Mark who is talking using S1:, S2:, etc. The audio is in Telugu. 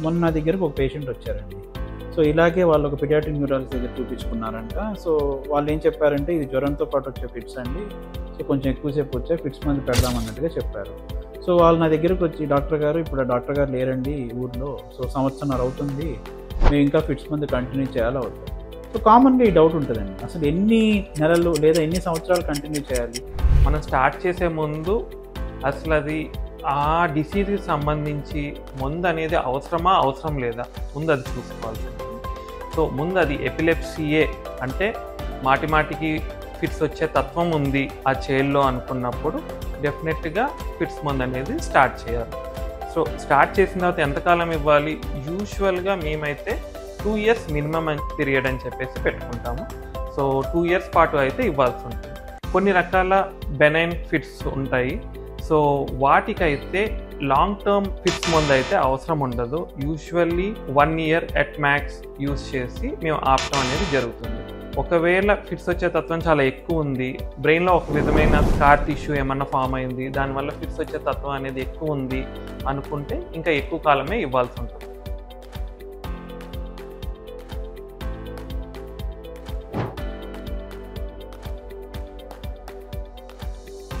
S1: మొన్న నా దగ్గరకు ఒక పేషెంట్ వచ్చారండి. సో ఇలాగే వాళ్ళు ఒక పిడియాట్రిక్ న్యూరాలజిస్ట్ దగ్గర చూపించుకున్నారంట. సో వాళ్ళు ఏం చెప్పారంటే ఇది జ్వరంతో పాటు వచ్చే ఫిట్స్ అండి. సో కొంచెం ఎక్కువసేపు వచ్చే ఫిట్స్ మందు పెడదామన్నట్టుగా చెప్పారు. సో వాళ్ళు నా దగ్గరకు వచ్చి డాక్టర్ గారు ఇప్పుడు ఆ డాక్టర్ గారు లేరండి ఊర్లో, సో సంవత్సరంన్నర అవుతుంది, మేము ఇంకా ఫిట్స్ మందు కంటిన్యూ చేయాలా వద్దా. సో కామన్గా ఈ డౌట్ ఉంటుందండి, అసలు ఎన్ని నెలలు లేదా ఎన్ని సంవత్సరాలు కంటిన్యూ చేయాలి.
S2: మనం స్టార్ట్ చేసే ముందు అసలు అది ఆ డిసీజ్కి సంబంధించి ముందు అనేది అవసరం లేదా ముందు అది చూసుకోవాల్సి ఉంటుంది. సో ముందు అది ఎపిలెప్సీయే అంటే మాటికి ఫిట్స్ వచ్చే తత్వం ఉంది ఆ చైల్డ్లో అనుకున్నప్పుడు డెఫినెట్గా ఫిట్స్ ముందు అనేది స్టార్ట్ చేయాలి. సో స్టార్ట్ చేసిన తర్వాత ఎంతకాలం ఇవ్వాలి, యూజువల్గా మేమైతే 2 years మినిమం పీరియడ్ అని చెప్పేసి పెట్టుకుంటాము. సో 2 years పాటు అయితే ఇవ్వాల్సి ఉంటుంది. కొన్ని రకాల బెనైన్ ఫిట్స్ ఉంటాయి. సో వాటికైతే లాంగ్ టర్మ్ ఫిట్స్ ముందు అయితే అవసరం ఉండదు. Usually 1 year at max use చేసి మేము ఆపటం అనేది జరుగుతుంది. ఒకవేళ ఫిట్స్ వచ్చే తత్వం చాలా ఎక్కువ ఉంది, బ్రెయిన్లో ఒక విధమైన స్కార్ టిష్యూ ఏమన్నా ఫామ్ అయింది, దానివల్ల ఫిట్స్ వచ్చే తత్వం అనేది ఎక్కువ ఉంది అనుకుంటే ఇంకా ఎక్కువ కాలమే ఇవ్వాల్సి ఉంటుంది.